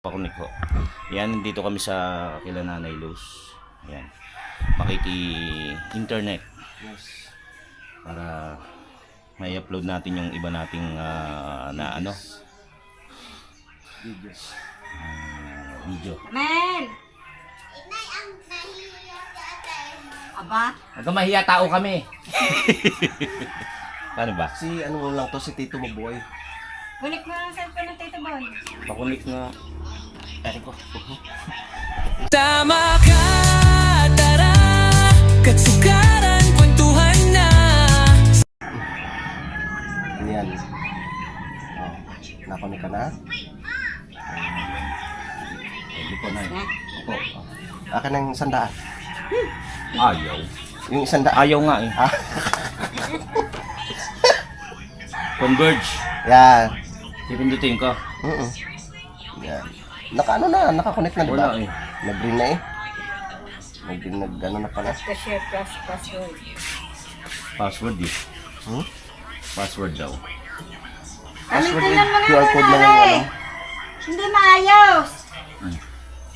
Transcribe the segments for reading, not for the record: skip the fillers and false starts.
Pakunik ko. Yan, dito kami sa kila Nanay Luz. Yan. Makiki-internet. Yes. Para may upload natin yung iba nating na ano Videos. video. Mel! Aba? Huwag kang mahiya, tao kami. Paano ba? Si ano lang to, si Tito Maboy. Kunik mo lang cellphone ng Tito Boy. Pakunik na. Ay ko. Tama ka, tara, katsukaran, kwentuhan na. Yan. Oh, nakunik ka na? Hindi ko na. Na? Opo. Akin ang 100. Ayaw. Yung 100. Ayaw nga eh. Ah, Converge. yan. Pipindutin ko. Yan. Naka-ano na, nakakunik na diba? Wala eh. Nag-green na eh. Nag-ano na pala. Cashier plus password. Password eh. Hmm? Password daw. Password Tingnan mo nga QR code na lang yung nanay. ano. Hindi maayos. Hmm.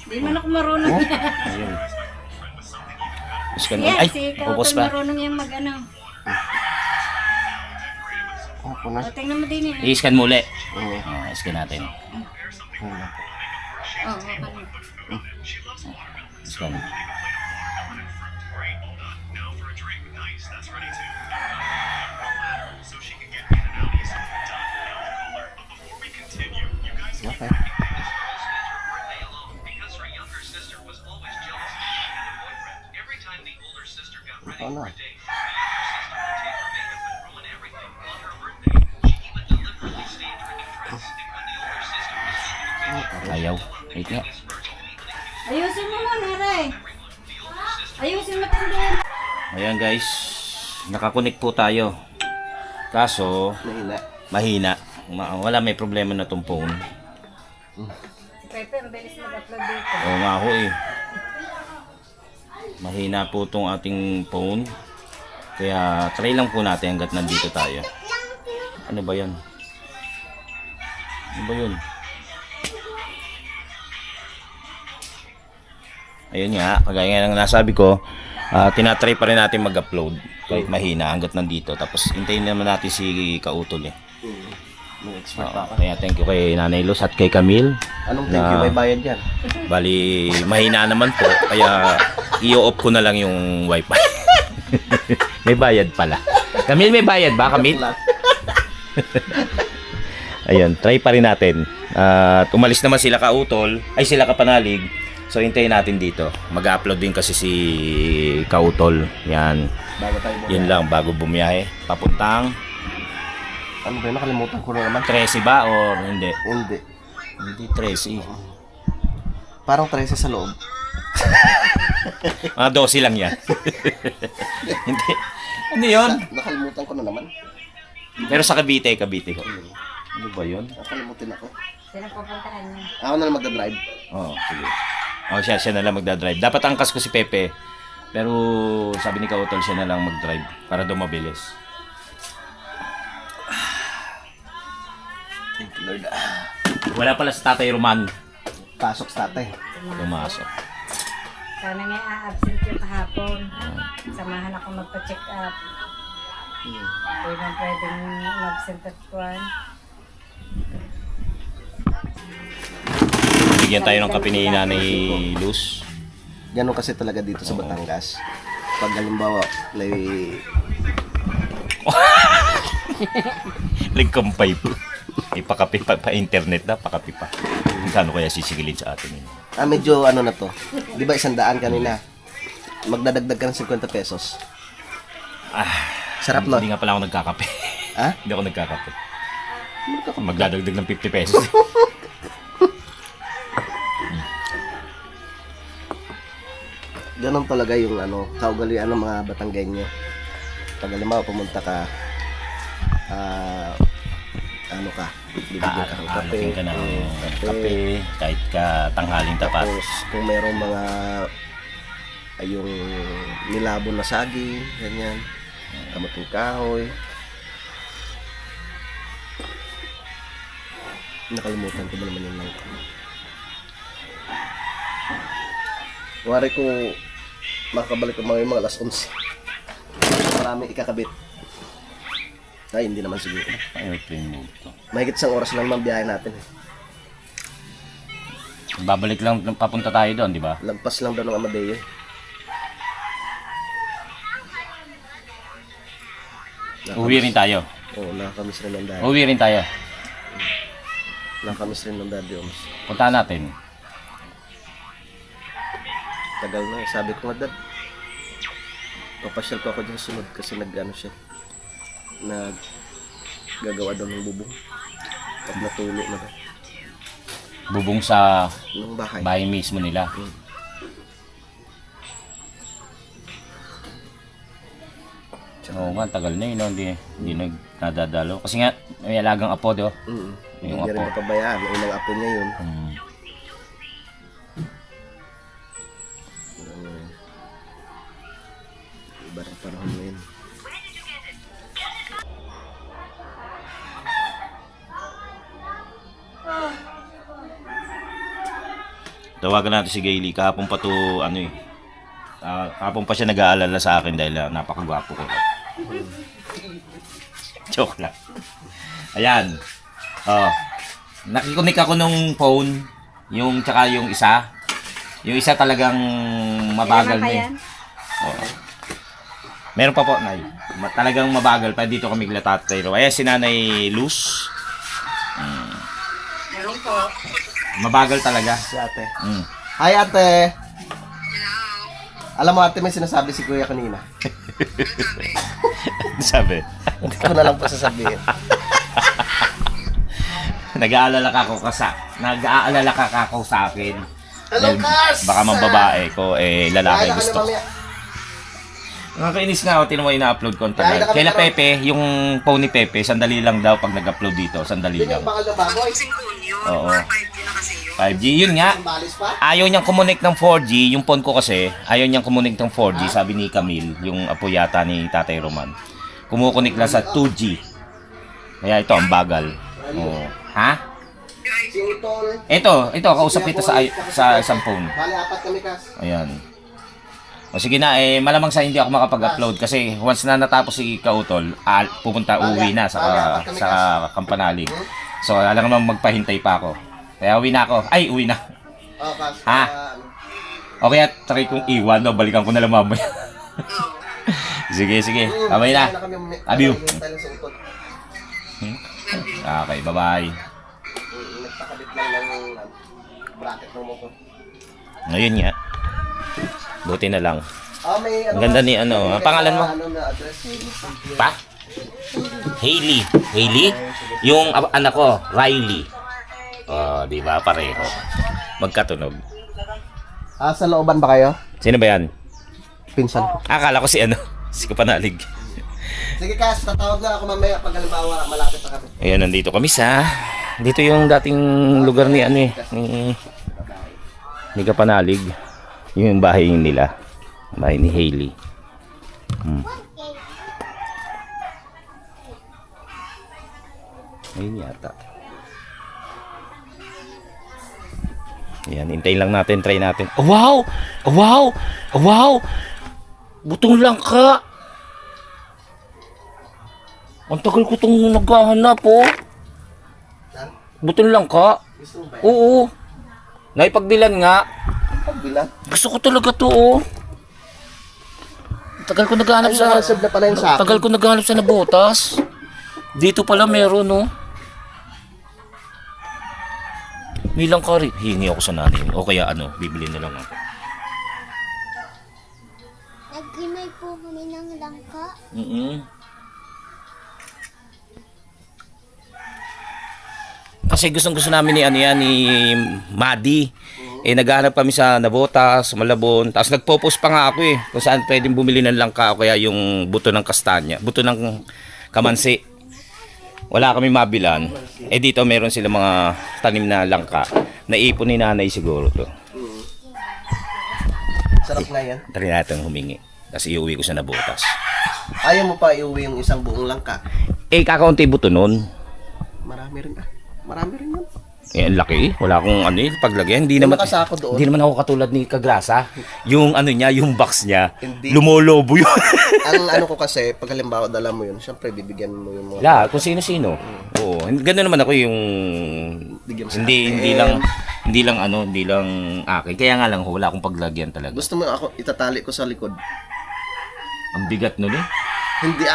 Hindi man ako marunong Oh? yan. Ayun. Scan Yan, ay, si pupos Kauton pa. marunong yung mag-ano. Ako na. O, tingnan mo din yun. I-scan muli. Oo. Scan natin. Wala. Oo, okay. Scan. Okay. Ito na. Ayaw. Wait nga. Ayusin mo muna, Ray. Ayusin mo tindahan. Ayan guys. Nakakunik po tayo. Kaso, Mahina. mahina. Wala, may problema na tong phone. Si Pepe, ang bilis mag-upload dito. Oo nga ako eh. Mahina po tong ating phone. Kaya try lang po natin hanggat nandito tayo. Ano ba yan? Ano ba yun? Ayun nga, kagaya ng nasabi ko, tinatry pa rin natin mag-upload kahit mahina hanggat nandito. Tapos hintayin naman natin si Kautol eh. May expert pa ako. Kaya thank you kay Nanay Luz at kay Camille. Anong thank you? May bayad yan. Bali, mahina naman po. Kaya i-off ko na lang yung wifi. May bayad pala. Camille, may bayad ba, Camille? Ayun, try pa rin natin. At umalis naman sila Kautol, ay sila Kapanalig. So hintayin natin dito. Mag-upload din kasi si Kautol. Yan. Bago tayo bumiyahe. Yun lang bago bumiyahe. Papuntang Ano ba yun? Nakalimutan ko na naman. 13 ba or hindi? Hindi. Hindi 13. Parang 13 sa loob. Mga 12 lang yan. Hindi. Ano yun? Nakalimutan ko na naman. Pero sa Cavite. Ano ba yun? Nakalimutan ako. Sino pupuntahan niya? Ako na lang magdadrive. Oo, sige. Siya na lang magdadrive. Dapat angkas ko si Pepe. Pero sabi ni Kautol, siya na lang magdrive para daw mabilis. Thank you, Lord. Wala pala sa Tatay Roman. Pasok sa tatay. Pumasok. Sana nga a-absent yung kahapon. Samahan ako magpa-check up. Hindi man pwedeng mag-absent at kuwan. Bigyan tayo ng kape ni Nanay Luz. Ganun kasi talaga dito sa Batangas. Pag halimbawa, may Nagkampay po. May pakape pa internet na, pakape pa. Kano kaya sisigilin sa atin yun? medyo ano na to. Di ba 100 kanina? Magdadagdag ka ng 50 pesos. Sarap no? Hindi nga pala ako nagkakape. Ha? Hindi ako nagkakape. Magdadagdag ng 50 pesos. Ganun talaga yung ano, kaugalian ng mga Batanggenyo. Pag halimbawa pumunta ka, ano ka, bibigyan ka ng kape. Aalok ka ng kape, kahit ka tanghaling tapat. Tapos kung mayroong mga yung nilabon na saging, ganyan, kamuting kahoy. Nakalimutan ko ba naman yung lang. Wari ko makabalik ko mga alas 11. Marami ikakabit. Ay, hindi naman siguro. Airplane mode to. Mahigit isang oras lang ang biyahe natin. Babalik lang papunta tayo doon, di ba? Lagpas lang daw ng Amadeo. Uwi rin tayo. Oo, nakakamiss rin ng daddy. Uwi rin tayo. Nakakamiss rin ng daddy. Puntahan natin. Tagal na. Sabi ko nga, Dad, papasyal ko ako dyan sunod kasi nag-ano siya. Gagawa daw ng bubong. Pag natulo na daw. Bubong sa Ng bahay. bahay mismo nila. Oo nga, tagal na yun. No? Hindi nagdadalo. Kasi nga, may alagang apo, di ba? Hindi Yung niya rin apo. napabayaan. Unang apo niya yun. Iba ng panahon na yun. Tawagan natin si Gailey. Kahapon pa to, ano eh. Kahapon pa siya nag-aalala sa akin dahil napakagwapo ko. Joke lang. Ayan. Oh. Nakikonik ako nung phone. Yung tsaka yung isa. Yung isa talagang mabagal na eh. Oo. Meron pa po, Nay. Talagang mabagal pa. Dito kami glatatayro. Ayan si Nanay Luz. Meron po. Mabagal talaga. Si ate. Mm. Hi, ate! Alam mo, ate, may sinasabi si Kuya kanina. Sabi. Hindi ko na lang po sasabihin. Nag-aalala ka ako sa akin. Hello, Dahil Cas! Baka mang babae ko, lalaki Kaya na gusto. kami mamaya. Nakakainis nga ako, tinuwa ina-upload ko ang Kaya na tagal. kami Kaila karon. Pepe, yung phone ni Pepe, sandali lang daw pag nag-upload dito. Sandali Yun lang. yung bakal na baboy. Oo. 5G, yun nga. Ang balis pa. Ayaw niyang kumunik ng 4G, yung phone ko kasi, ayaw niyang kumunik ng 4G, sabi ni Camille, yung apo yata ni Tatay Roman. Kumukunik lang sa 2G. Kaya ito, ang bagal. Oo. Ha? Singtol. Ito, kausap kita sa isang phone. Bali, apat kami, Kas. Ayan. O sige na, malamang sa hindi ako makapag-upload kasi once na natapos si Kautol, uwi na sa Kampanalig. So, alam naman magpahintay pa ako. Kaya uwi na ako. Ay, uwi na. Oh, Kas. Ha? O kaya try kong iwan, no? Balikan ko na lang mamaya. Sige. Kamay na. Love you. Okay, bye-bye. Nagpakabit lang ng bracket ng motor. Ngayon nga. Buti na lang. May Ang ganda ni ano. Ang pangalan mo? Ano na address? Pa? Hailey. Hailey? Yung anak ko, Riley. Oh, di ba? Pareho. Magkatunog. Sa looban ba kayo? Sino ba yan? Pinsan ko. Akala ko si ano. Si Kapanalig. Sige, Kas, tatawag na ako mamaya pag halimbawa malapit na kami. Ayan, nandito kami sa... Dito yung dating lugar ni ano eh. Ni Kapanalig. Yung bahay nila. Bahay ni Hailey. Ayun yata. Ayan, hintayin lang natin, try natin. Oh, wow! Oh, wow! Oh, wow! Butong langka! Ang tagal ko itong naghahanap, oh. Butong langka? Gusto mo ba? Oo. Naipagbilan nga. Pagbilan? Gusto ko talaga to, oh. Tagal ko naghahanap Ay, sa... nakareserve na pala yun sa akin. Tagal ko naghahanap sa nabotas. Dito pala meron, oh. May langka rin. Hingi ako sa nanay. O kaya ano, bibili na lang ako. Nagkinay po kami ng langka. Kasi gustong-gusto namin ni ano yan, ni Madi. Naghahanap kami sa Nabotas, sa Malabon. Tapos nagpo-post pa nga ako eh. Kung saan pwedeng bumili ng langka o kaya yung buto ng kastanya. Buto ng kamansi. Wala kami mabilan. Dito meron sila mga tanim na langka. Naipon ni nanay siguro to. Sarap nga yan. Try natin humingi. Tapos iuwi ko sa Nabotas. Ayaw mo pa iuwi yung isang buong langka. Kakaunti buto nun. Marami rin ah. Marami rin yan. Eh, ang laki. Wala akong ano paglagyan. Hindi naman, nakasako doon. hindi naman ako katulad ni Kagrasa. Yung ano niya, yung box niya, Hindi. lumolobo yun. Ang ano ko kasi, pag halimbawa dala mo yun, syempre bibigyan mo yung mga... Wala, kung sino-sino. Oo, gano'n naman ako yung Bigyan mo sa hindi akin. hindi lang akin. Kaya nga lang wala akong paglagyan talaga. Gusto mo ako itatali ko sa likod? Ang bigat nun eh. Hindi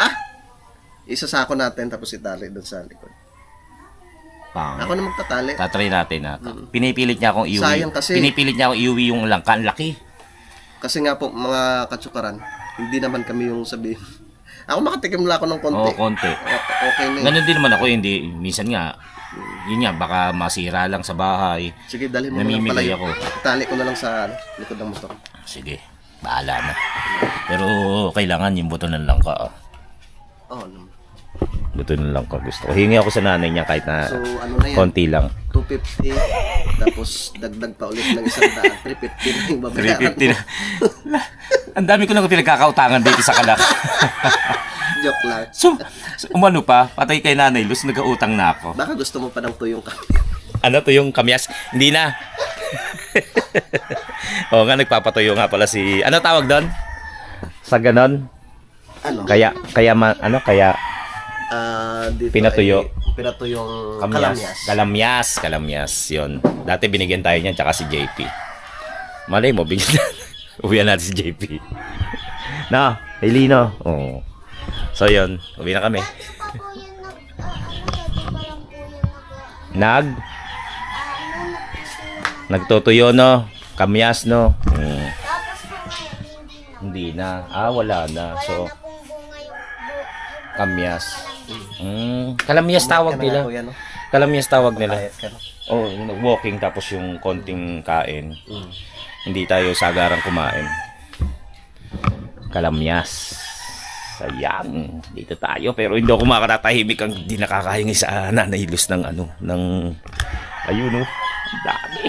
Isasako natin tapos itali doon sa likod. Pang. Ako na magtatali. Tatry natin na. Pinipilit niya akong iuwi. Sayang kasi. Pinipilit niya akong iuwi yung langka. Ang laki. Kasi nga po, mga katsukaran, hindi naman kami yung sabihin. Ako makatikim lang ako ng konti. Oo, konti. Okay na yun. Ganun din naman ako, hindi. Minsan nga, yun nga, baka masira lang sa bahay. Sige, dalhin mo na lang pala Namimigay yun. ako. Itali ko na lang sa likod ng motor. Sige, bahala na. Pero kailangan yung buto ng langka. Oo, naman. Buto ng langka gusto ko. Hingi ako sa nanay niya kahit na So, ano na yan? konti lang. 250, tapos dagdag pa ulit ng 100, 350 na yung babayaran 350 na. Ang dami ko nang pinagkakautangan dito sa Kalak. Joke lang. So, umano pa, patay kay Nanay Luz, nag-autang na ako. Baka gusto mo pa ng tuyong kami. Ano to yung kamyas? Hindi na. Oo nga, nagpapatuyo nga pala si... Ano tawag doon? Sa ganon? Ano? Kaya Dito Pinatuyo. Pinatuyong Kalamyas. Kalamyas, yun. Dati binigyan tayo niyan, tsaka si JP. Malay mo, bigyan uwihan natin si JP. Na, Elino. Oo. So yun, uwi na kami. Pa po yun nag, Nag, ano, nagtutuyo na. nagtutuyo, no? Kamyas, no? Tapos po ngayon, hindi na. Hindi na. Wala na. Wala So, na pong bunga yung kamyas. Kalamyas tawag nila. Kalamyas tawag nila. Oh, yung walking tapos yung konting kain. Hindi tayo sagarang kumain. Kalamyas. Sayang. Dito tayo. Pero hindi ako makatatahimik ang di nakakahingi sa Nanay Luz ng ano. Ng... Ayun oh. Ang dami.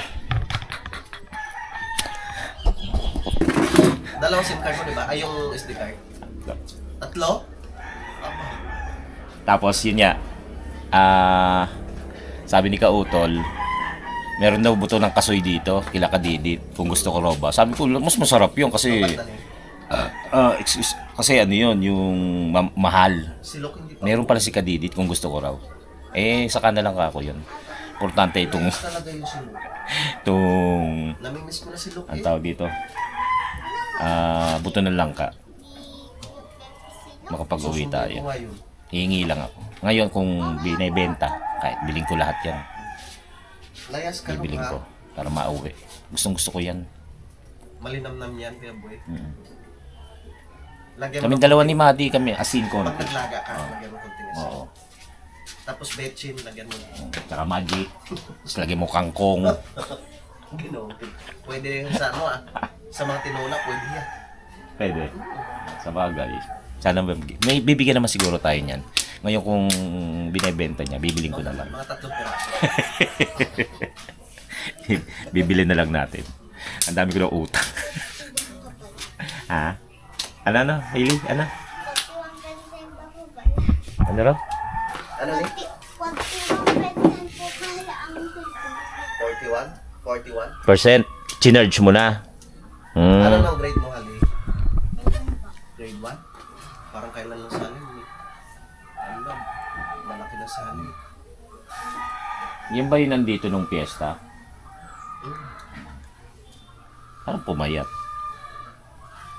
Dalawang SIM card mo, di ba? Ay, yung SD card. Tatlo? Tapos yun nga. Sabi ni Kautol, meron daw buto ng kasoy dito, kila Kadidit, kung gusto ko raw ba. Sabi ko, mas masarap yun kasi kasi ano yun, yung mahal. Silok hindi pa. Meron pala si Kadidit kung gusto ko raw. Eh, saka na lang ako yun. Importante itong, Talaga yung silok. itong, Namimiss ko na silok ang tawag dito, buto ng langka. Makapag-uwi tayo. Hihingi lang ako. Ngayon kung binibenta, kahit biling ko lahat yan. Layas ka Bibiling ko nung para mauwi. Gustong gusto ko yan. malinamnam yan, kaya boy. Lagyan Kami mo dalawa ni Madi kami, asin pag konti. naglaga ka, lagyan mo konting asin. Oo. Tapos betchin, lagyan mo. Tsaka magic. Tapos lagyan mo kangkong. Gino. Pwede sa ano sa mga tinola, pwede yan. Pwede. Sa bagay. Sana may bibigyan naman siguro tayo niyan. Ngayon kung binebenta niya, bibiling ko na lang. Mga 3 piraso. Bibili na lang natin. Ang dami ko ng utang. Ha? Ano? Hailey? Ano? 41% pa po ba? Ano raw? Ano ni? 41% po kaya ang cellphone. 41? 41? Percent. Chinarge mo na. Ano nang grade mo, Hali? Grade 1? Parang kailan lang sa Hali. Ano lang, malaki na sa Hali. Yan ba yung nandito nung piyesta? Parang pumayat.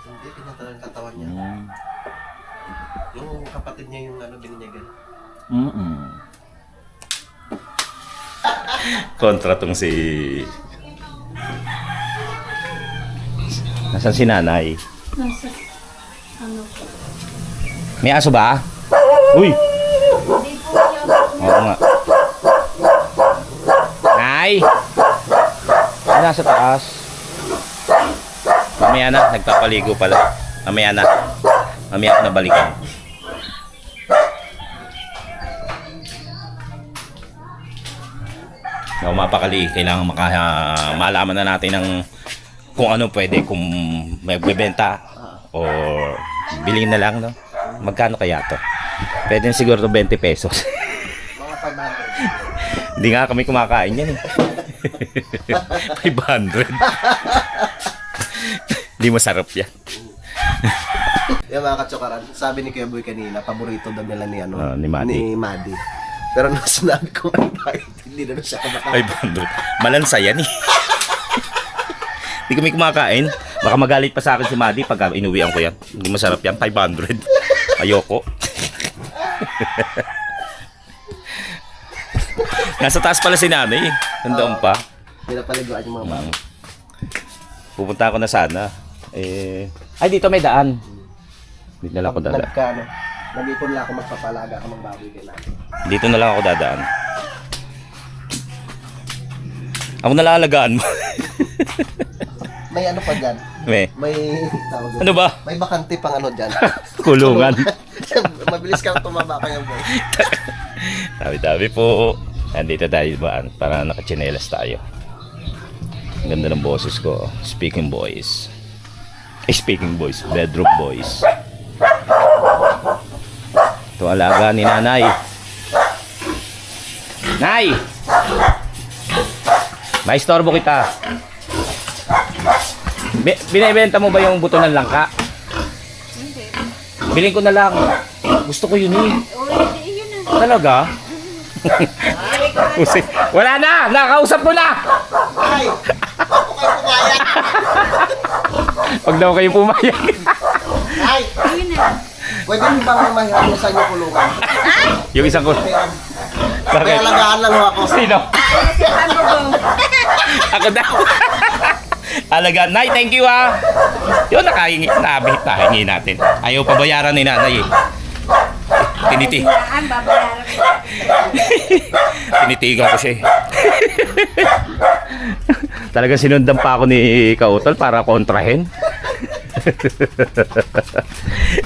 Hindi, tinatalang katawan niya. Yung kapatid niya yung ano, bininyagan. Kontra tong si... Nasaan si nanay? Nasa, ano po. May aso ba? Uy! Hindi po yung Oo nga. Nay! Ay, nasa taas. Mamaya na, nagpapaligo pala. Mamaya na. Mamaya ako nabalikan. Ako mapakali, kailangan malaman na natin ng kung ano pwede, kung magbebenta or bilhin na lang, no? Magkano kaya to? Pwede siguro 20 pesos. Mga 500. Hindi nga kami kumakain yan eh. 500. Hindi masarap yan. Yung mga katsukaran, sabi ni Kuya Boy kanina, paborito daw nila ni, Ni Maddie. ni Maddie. Pero nung sinabi ko ang bakit, hindi na siya kumakain. 500. Malansa yan eh. Hindi kami kumakain. Baka magalit pa sa akin si Maddie pag inuwian ko yan. Hindi masarap yan. 500. Ayoko. Nasa taas pala si nanay. Nandoon pa. Pinapaliguan yung mga bata. Pupunta ako na sana. Ay, dito may daan. Dito na lang ako dadaan. Nag-ipon lang ako magpapalaga ka ng baboy kay natin. Dito na lang ako dadaan. Ako nalalagaan mo. May ano pa dyan? May. May tawag doon. Ano ba? May bakante pang ano dyan. Kulungan. Mabilis kang tumaba kaya boy. Dami-dami po. Andito tayo ba? Para nakachinelas tayo. Ang ganda ng boses ko. Speaking voice. Speaking voice. Bedroom voice. Ito alaga ni nanay. Nay! May istorbo kita. Binibenta mo ba yung buto ng langka? Hindi. Bilhin ko na lang. Gusto ko yun eh. Hindi, yun na. Talaga? Usi. Wala na! Nakausap mo na! Ay! Ako kayo pumayag! Pag daw kayo pumayag. Ay! Ayun na. Pwede mo bang mahirap sa inyo kulungan? Yung isang ko. May Bakit? alagaan lang ho ako. Sino? Si Pagubong. Ako daw. Alaga. Nay, thank you ah. Yun, nakahingi natin. Ayaw pabayaran ni nanay eh. Ang babayaran ko. Tinitigan ko siya eh. Talaga sinundan pa ako ni Kautol para kontrahin.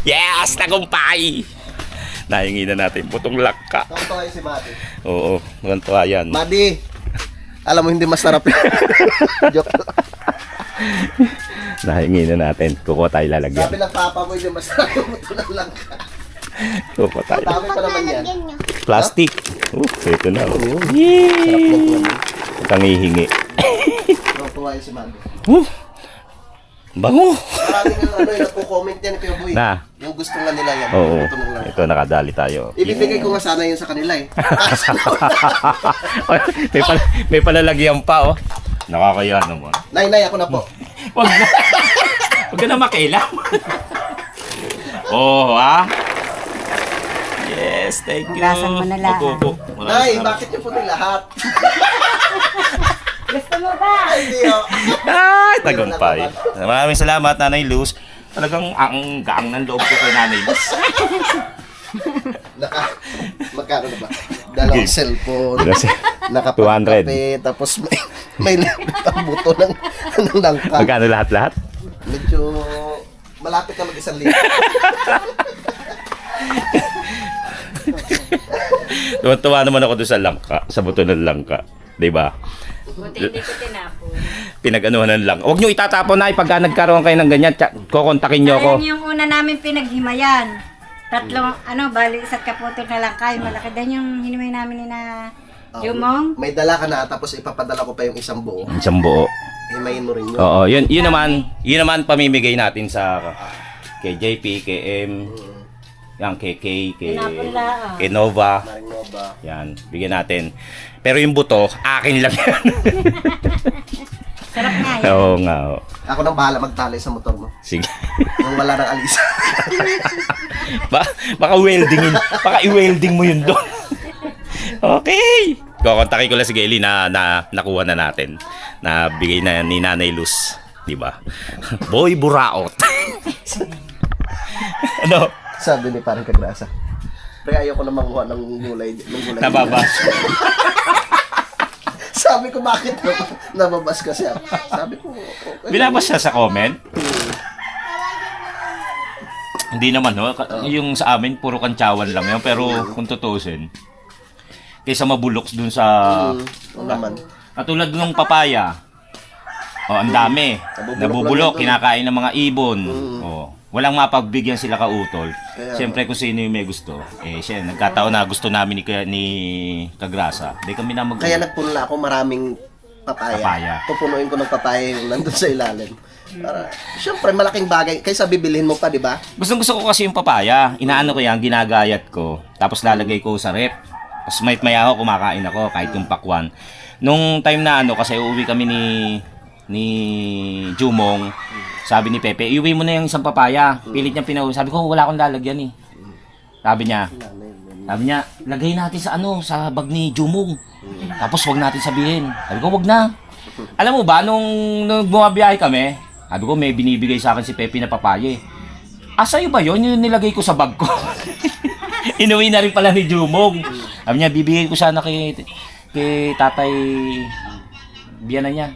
Yes! Tagumpay! Nahingi na natin putong lakka. Nakatawa si Maddie. Oo, ganito yan. Maddie! Alam mo hindi masarap yun. Joke lang. Nahingi na natin. Kuko tayo lalagyan. Sabi ng papa mo hindi masarap yung buto ng langka. Kuko tayo. Dami pa naman yan. Lalagyan nyo. Plastic. Ito na. Sarap ng tuwan. Kang hihingi. Nakatawa si Maddie. Bango. Maraming yung nagko-comment yan Kuya Boy. Na. Yung gusto nga nila yan. Oo. Buto ng langka. Ito, nakadali tayo. Ibibigay ko nga sana yun sa kanila eh. may palalagyan pa oh. Nakakaya naman. Nay, ako na po. Wag na. Wag ka na makialam. Oh, ha? Yes, thank you. Hugasan mo na lang. Opo. Nay, bakit yung puti lahat? Gusto mo ba? Hindi oh. Ay, tagumpay. Maraming salamat, Nanay Luz. Talagang ang gaang ng loob ko kay Nanay Luz. Magkano na ba? Dalawang cellphone. Nakapagkape, tapos may lapit ang buto ng langka. Magkano lahat-lahat? Medyo malapit na mag-1,000. Tuwa naman ako doon sa langka, sa buto ng langka. Diba? Buti hindi ko tinapon. Pinag-anuhan lang. Huwag nyo itatapon na pagka nagkaroon kayo ng ganyan. Kukontakin nyo ako. Sayang yung una namin pinaghimayan. Tatlong, bali isa't kaputol na lang kayo. Malaki din yung hinimay namin ni na Jumong. May dala ka na, tapos ipapadala ko pa yung isang buo. Isang buo. Himayin mo rin yun. Oo, yun naman pamimigay natin sa kay JP, kay M, yan, kay K, kay Pinapula, kay Nova. Maring Nova. Yan, bigyan natin. Pero yung buto, akin lang yan. Sarap nga yan. Oo nga. Oo. Ako nang bahala magtali sa motor mo. Sige. Nung wala nang alisa. Baka i-welding mo yun doon. Okay. Kukontakin ko lang si Gaily na nakuha na natin. Na bigay na ni Nanay Luz. Diba? Boy Buraot. Ano? Sabi ni parang Kagrasa. Pre, ayoko na manguha ng gulay. Nababas. Sabi ko, bakit nababas ka siya? Sabi ko, okay. Binabas siya sa comment. Hindi naman, no? Yung sa amin, puro kantsawan lang yun. Pero kung tutusin, kaysa mabulok dun sa... Oo naman. Katulad ng papaya. Oh, ang dami. Nabubulok, kinakain ng mga ibon. Oh, walang mapagbigyan sila kautol. Kaya Siyempre kung sino yung may gusto, siya, nagkataon na gusto namin ni Kagrasa. Di kami na Kaya nagpunla ako maraming papaya. Papaya. Pupunuin ko ng papaya yung nandun sa ilalim. Para, syempre, malaking bagay. Kaysa bibilhin mo pa, di ba? Gusto ko kasi yung papaya. Inaano ko yan, ginagayat ko. Tapos lalagay ko sa rep. Tapos maya ako, kumakain ako, kahit yung pakwan. Nung time na kasi uuwi kami ni Jumong, sabi ni Pepe, iuwi mo na yung isang papaya. Pilit niya Sabi ko, wala akong lalagyan eh. Sabi niya, lagay natin sa bag ni Jumong. Tapos wag natin sabihin. Sabi ko, wag na. Alam mo ba, nung bumabiyahe kami, sabi ko, may binibigay sa akin si Pepe na papaya eh. Sa'yo ba yun? Yung nilagay ko sa bag ko. Inuwi na rin pala ni Jumong. Sabi niya, bibigay ko sana kay Tatay Biyanan niya.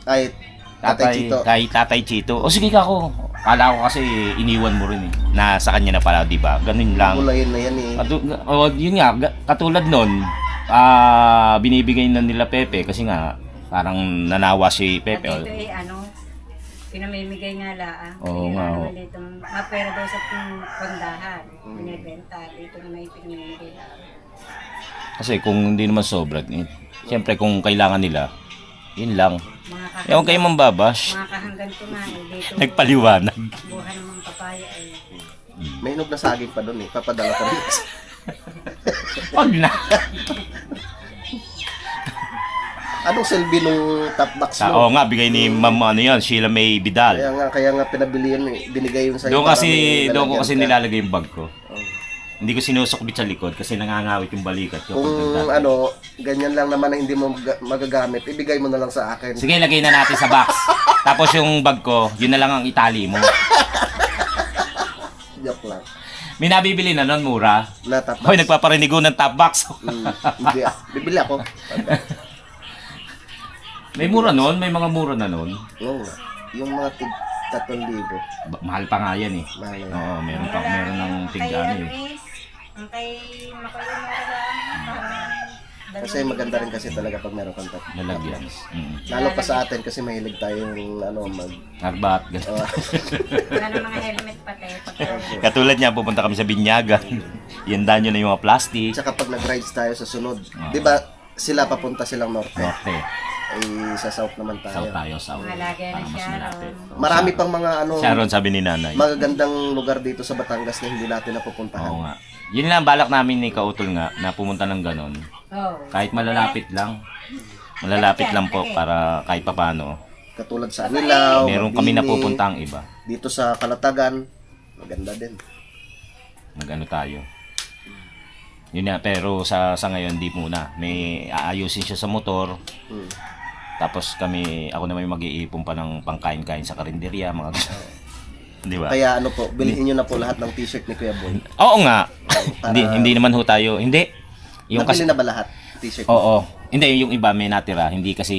Ay, Tatay Chito. Kay Tatay Chito. O sige ka ako. Kala ko kasi iniwan mo rin eh. Nasa kanya na pala, di ba? Ganun lang. Gulayin na yan eh. Yun nga, katulad nun, binibigay na nila Pepe kasi nga, parang nanawa si Pepe. At ito pinamimigay nga laang. Oo nga, oo. Dito, mapera daw sa pundahan. Binibenta. Dito na may pinamimigay laang. Kasi kung hindi naman sobra, siyempre kung kailangan nila, yun lang. Mga Ewan kayo mambabash. Mga kahanggan ko nga dito. Nagpaliwanag. Buhan ng mga papaya May hinog na saging pa doon eh. Papadala ko rin. Wag na. Anong silbi nung top box mo? Oo nga, bigay ni Ma'am Sheila May Vidal. Kaya nga pinabili yun eh. Binigay yun sa'yo. Doon para may ko kasi lalagyan ka. nilalagay yung bag ko. Hindi ko sinusukbit sa likod kasi nangangawit yung balikat ko. Kung ganyan lang naman na hindi mo magagamit, ibigay mo na lang sa akin. Sige, lagay na natin sa box. Tapos yung bag ko, yun na lang ang itali mo. Joke lang. May nabibili na nun, mura. Na top box. Hoy, nagpaparinigo ng top box. Hindi Bibili ako. May mura nun, may mga mura na nun. Oo nga. Yung mga tig 3,000. Mahal pa nga yan eh. Mahal yan. Oo, meron ng tig-ano eh. Ang kay Makoy mo Kasi maganda rin kasi talaga pag meron kang top. Lalagyan. Lalo pa sa atin kasi mahilig tayong Narbat. ganun. Wala ng mga helmet pati. Katulad niya, pupunta kami sa Binyagan. Iandaan nyo na yung mga plastic. Tsaka pag nag-rides tayo sa sunod, di ba sila papunta silang norte? Norte. Ay sa south naman tayo. South tayo, south. Mga lagay Para na mas siya. malapit. Marami pang mga Sharon, sabi ni nanay. magagandang lugar dito sa Batangas na hindi natin napupuntahan. Oo nga. Yun lang, balak namin ni Kautol nga, na pumunta ng ganon. Oh. Kahit malalapit lang. Malalapit lang po para kahit papano. Katulad sa Anilaw, Meron kami Mabini, napupuntang iba. dito sa Kalatagan, maganda din. Nag-ano tayo. Yun na, pero sa ngayon, di muna. May aayusin siya sa motor. Tapos ako naman yung mag-iipon pa ng pangkain-kain sa karinderya, mga di ba? Kaya bilhin nyo na po lahat ng t-shirt ni Kuya Boy. Oo nga. Hindi naman ho tayo. Hindi. Yung Nabili na ba lahat t-shirt? Oo. Hindi, yung iba may natira. Hindi kasi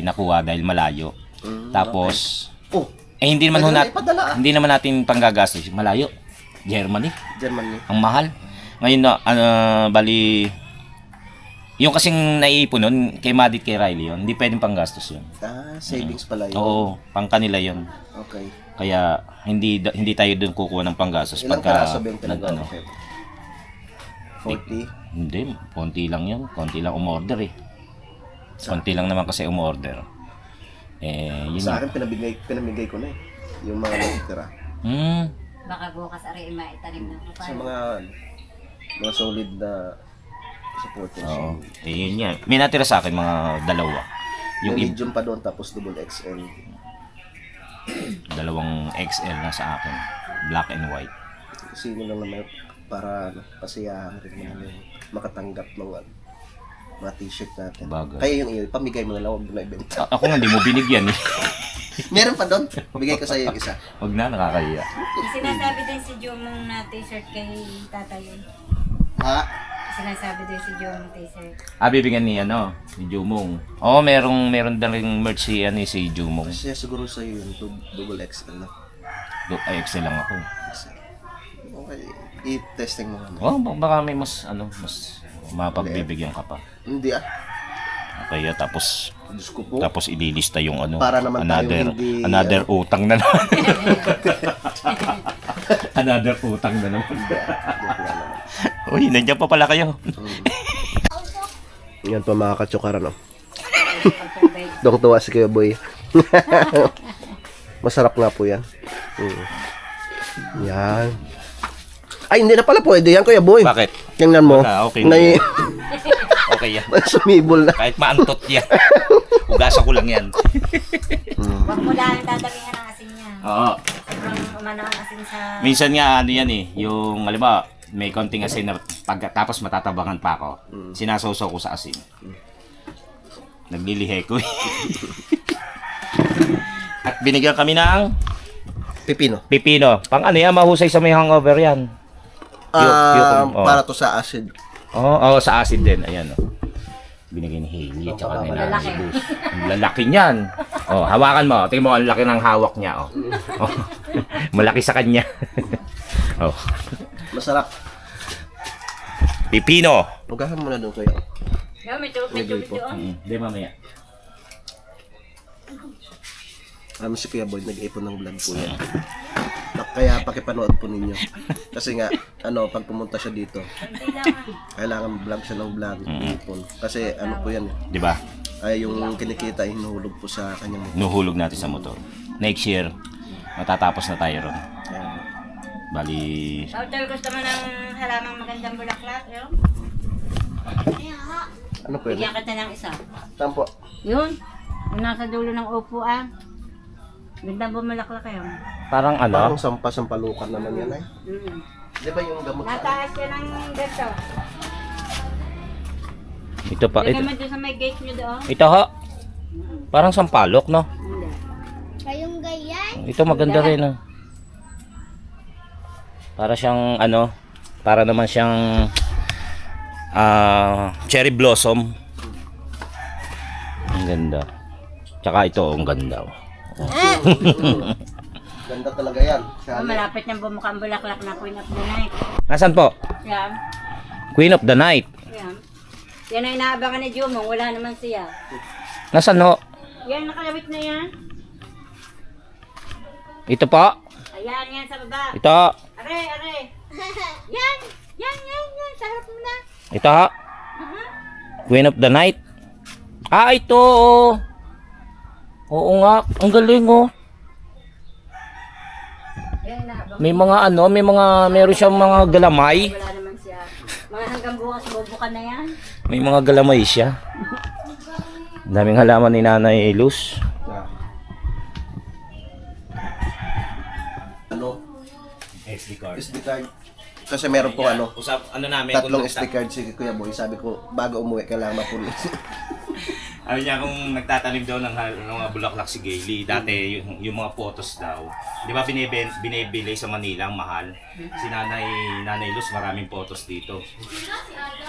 nakuha dahil malayo. Tapos, hindi naman ho Pwede na ipadala, hindi naman natin panggagastos. Malayo. Germany. Germany. Ang mahal. Ngayon na, bali, yung kasing naiipon nun, kay Madit, kay Riley yun, hindi pwedeng panggastos yun. Savings pala yun. Oo, pang kanila yun. Okay. Kaya, hindi tayo dun kukuha ng panggastos. Ilang karaso ba yung pinagawa? 40? Hindi, konti lang yun. Konti lang umorder eh. Konti lang naman kasi umorder. Yun Sa yun. akin, pinamigay ko na eh. Yung mga natitira. Baka bukas ari maitanim ng Sa papaya. mga solid na supporters. Oo. Yun yan. May natira sa akin mga dalawa. Yung Yung medium pa doon, tapos double XL. dalawang XL na sa akin. Black and white. Sino lang naman para pasiyahan rin naman makatanggap ng mga t-shirt natin. Bagay. Kaya yung pamigay mo na lang, huwag mo na ibenta. Ako nga, hindi mo binigyan eh. Meron pa doon. Bigay ko sa iyo yung isa. Wag na, nakakahiya. Sinasabi din si Jomong na t-shirt kay tatay. Ha? Sinasabi din si Jomong t-shirt. Bibigyan ni Jumong. Oo, meron din ring merch si Jumong. Kasi siguro sa iyo yung double XL na. XL lang ako. Okay. I-testing mo naman. Oh, baka may mas mapagbibigyan ka pa. Hindi Kaya tapos Diyos ko po. tapos ililista yung ano, Para naman tayong hindi, another utang na naman. Another utang na naman. Uy, nandiyan pa pala kayo. Yan pa mga katsukara, no? Dong tuwa si Kuya Boy. Masarap nga po yan. Yan. Ay, hindi na pala pwede yan, Kuya Boy. Bakit? Tingnan mo. Okay na. Okay yan. Sumibol na. Kahit maantot yan. Ugasan ko lang yan. Huwag mo lang dadamihan ng asin niya. Oo. Sobrang umano ang asin sa... Minsan nga ano yan eh, yung halimbawa, may konting asin na tapos matatabangan pa ako. Sinasawsaw ko sa asin. Naglilihe ko eh. At binigyan kami ng Pipino. pipino. Pang ano yan, mahusay sa may hangover yan. Oh. Para to sa acid. Oo, sa acid din. Ayan oh. Binigyan ni Hailey at saka ni Lalaki. Nanay Luz. Ang lalaki niyan. Oh, hawakan mo. Tingnan mo, ang laki ng hawak niya. Oh. Oh. Malaki sa kanya. Oh. Masarap. Pipino. Ugahan mo na doon, Kuya. Medyo oh. Hindi mamaya. Si Kuya Boy, nag-ipon ng vlog po yan. Kaya pakipanood po ninyo. Kasi nga, pag pumunta siya dito, kailangan vlog siya ng vlog. Ipon. Kasi ano po yan, Di ba? ay yung kinikita ay hinuhulog po sa kanyang motor. Nuhulog natin sa motor. Next year, matatapos na tayo ron. Kaya, Bali, Hotel, gusto mo ng halamang magandang bulaklak, yun? ano po yun? Bigyan kita ng isa. Saan po? Yun. Yung nasa dulo ng upuan. Gandang bumulaklak kayo. parang Parang ano? sampalukan naman yan ay. Di ba yung gamot sa Nataas yan ng ganito. Ito pa. Lagyan Ito, mo doon sa may gate nyo doon. ito ho. Parang sampalok, no? Hindi. Kayong ganyan. Ito maganda rin, no? Para siyang, ano, para naman siyang cherry blossom. Ang ganda. Tsaka ito, ang ganda. Ganda talaga yan. Oh, malapit niyang bumukha ang bulaklak na Queen of the Night. Nasaan po? Yan. Queen of the Night. Yan. Yan ay inaabangan ni Jumong. Wala naman siya. Nasaan ho? Yan, nakalawit na yan. Ito po. Ayan, yan sa baba. Ito. Are, are. Yan. Yan. Sa harap mo na. Ito ho. Queen of the Night. Ah, ito. Oh. Oo nga. Ang galing, oh. Yan, inaabangan. Meron siyang mga galamay. Wala naman siya. Mga hanggang bukas, bubuka na yan. May mga galamay siya. Daming halaman ni Nanay Luz. SD card. SD card. Kasi meron po namin. tatlong SD card si Kuya Boy. Sabi ko, bago umuwi, kailangan mapulis. Sabi niya kung nagtatanim daw ng mga bulaklak si Gailey, dati yung mga photos daw. Di ba binibili sa Manila, ang mahal. Si Nanay Luz, maraming photos dito.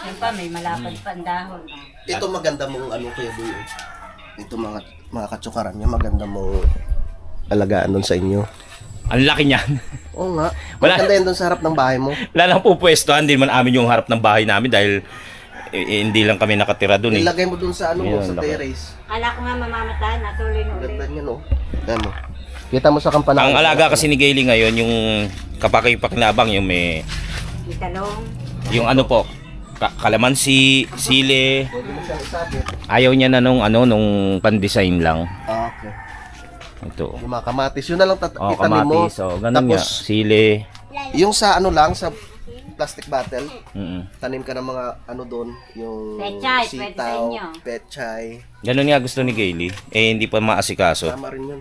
Yan pa, may malapad pa ang dahon. Ito maganda mong Kuya Boy. Ito mga katsukaran niya, maganda mong alagaan doon sa inyo. Ang laki niyan. Oo nga. Wala. Maganda yan doon sa harap ng bahay mo. Wala lang po pwestohan, hindi man amin yung harap ng bahay namin dahil hindi lang kami nakatira doon eh. Ilagay mo doon sa Yan, sa laki. terrace. Kala ko nga mamamatay, natuloy na Ganda ulit. niya, no? Ayan mo. Kita mo sa kampana. Ang alaga kasi ni Gailey ngayon, yung kapakipakinabang, yung may, May talong. yung ano po, kalamansi, sili. Pwede mo siyang isabit. Ayaw niya na nung pan-design lang. Ah, okay. Ito. Yung mga kamatis. Yun na lang Oh, itanim mo. kamatis. Oh, ganun nga. Tapos, Sili. yung sa sa plastic bottle, Mm-mm. tanim ka ng mga doon, yung Pechay, pwede sa sitaw, inyo. pechay. Ganun nga gusto ni Gailey. Eh, hindi pa maasikaso. Tama rin yun.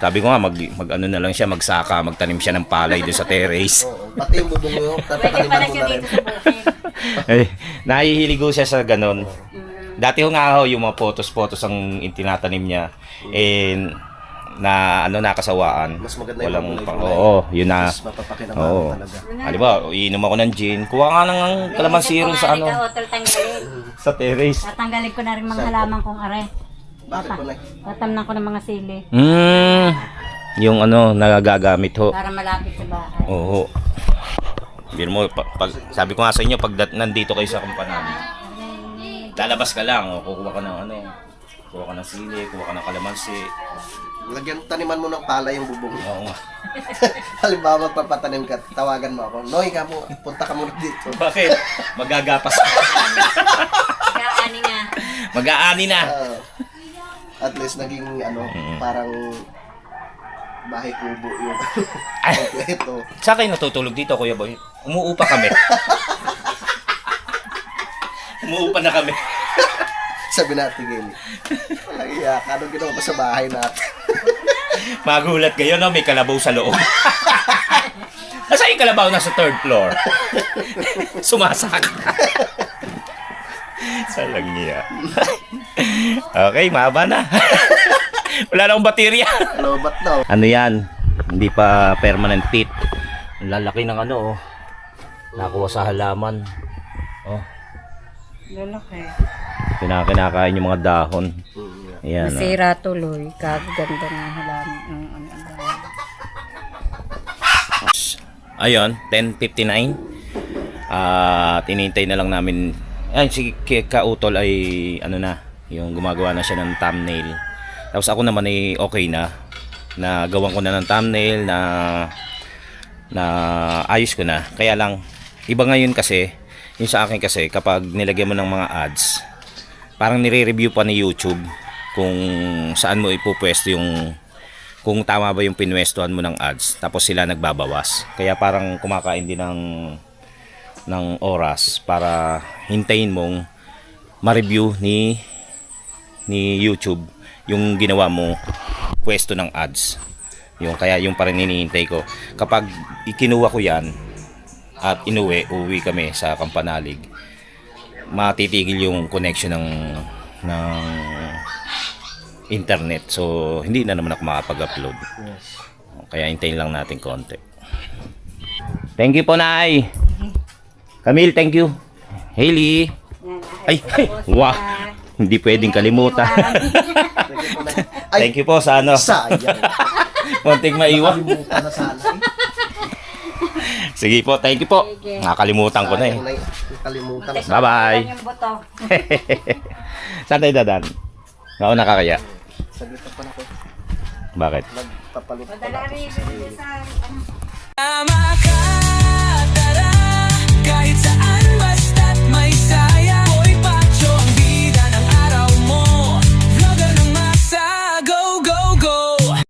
Sabi ko nga, mag ano na lang siya, magsaka, magtanim siya ng palay doon sa terrace. Oo. Pati yung bubong mo, Pwede tataniman pala mo siya na rin. dito sa bukid. Eh, nahihiligo siya sa ganun. Dati ko nga yung mga photos ang itinatanim niya. Eh, na nakasawaan. Mas maganda yung Walang kulay-kulay. oo, yun na. Mas mapapakinabangan Oo. talaga. Halimbawa, iinom ako ng gin. Kuha nga ng kalamansi ron sa Ikaw, tanggalin. sa terrace. Tatanggalin ko na rin mga halaman kong are. Bakit po, Nay? Tatamnan ko ng mga sili. Yung nagagamit ho. Para malapit sa bahay. Oo. Biro mo, sabi ko nga sa inyo, pag nandito kayo sa kumpanya namin, Lalabas ka lang, o, kukuha ka ng ano, kuha ka ng sili, kuha ka ng kalamansi. Lagyan, taniman mo ng pala yung bubong. Oo nga. Halimbawa, magpapatanim ka, tawagan mo ako. Noy, ka mo, punta ka muna dito. Bakit? Magagapas. Kaani na. Mag-aani na. At least naging ano, parang bahay kubo yung kompleto. Saan kayo natutulog dito, Kuya Boy? Umuupa kami. Umuupa na kami. Sabi natin, Gini. Walang iyak. Anong ginawa ko sa bahay natin? Magulat kayo, no? May kalabaw sa loob. Nasaan yung kalabaw? Nasa third floor. Sumasaka. Salang niya. Okay, mahaba na. Wala na akong baterya. Ano, ba't daw? Ano yan? Hindi pa permanent pit. Ang lalaki ng ano, oh. Nakuha sa halaman. Oh. Lalaki. Kinakain yung mga dahon. Ayan, oh. Nasira tuloy. Kagaganda ng halaman. Ayun, 10:59. Tinintay na lang namin. Ay, si Kautol ay ano na, yung gumagawa na siya ng thumbnail. Tapos ako naman ay okay na. Nagawan ko na ng thumbnail na ayos ko na. Kaya lang iba ngayon kasi, yung sa akin kasi kapag nilagyan mo ng mga ads, parang nire-review pa ni YouTube kung saan mo ipupwesto yung, kung tama ba yung pinwestuhan mo ng ads, tapos sila nagbabawas. Kaya parang kumakain din ng oras para hintayin mong ma-review ni YouTube yung ginawa mo pwesto ng ads. Kaya yung pa rin hinihintay ko. Kapag ikinuha ko yan at uwi kami sa Kampanalig, matitigil yung connection ng internet. So, hindi na naman ako makapag-upload. Kaya hintayin lang natin konti. Thank you po, Nay. Camille, thank you. Hailey. Ay, wow. Hindi pwedeng kalimutan. Thank you po sa ano. Sayang. Konting maiwan. Kalimutan na sana. Sige po, thank you po. Nakalimutan ko na eh. Kalimutan na sana. Bye-bye. Yung buto. Saan tayo dadan? Nauna ka kaya? Saglit pa na ko. Bakit? Nagpapalit pa Madala na ako rin sa yung sa Tama ka, tara, kahit saan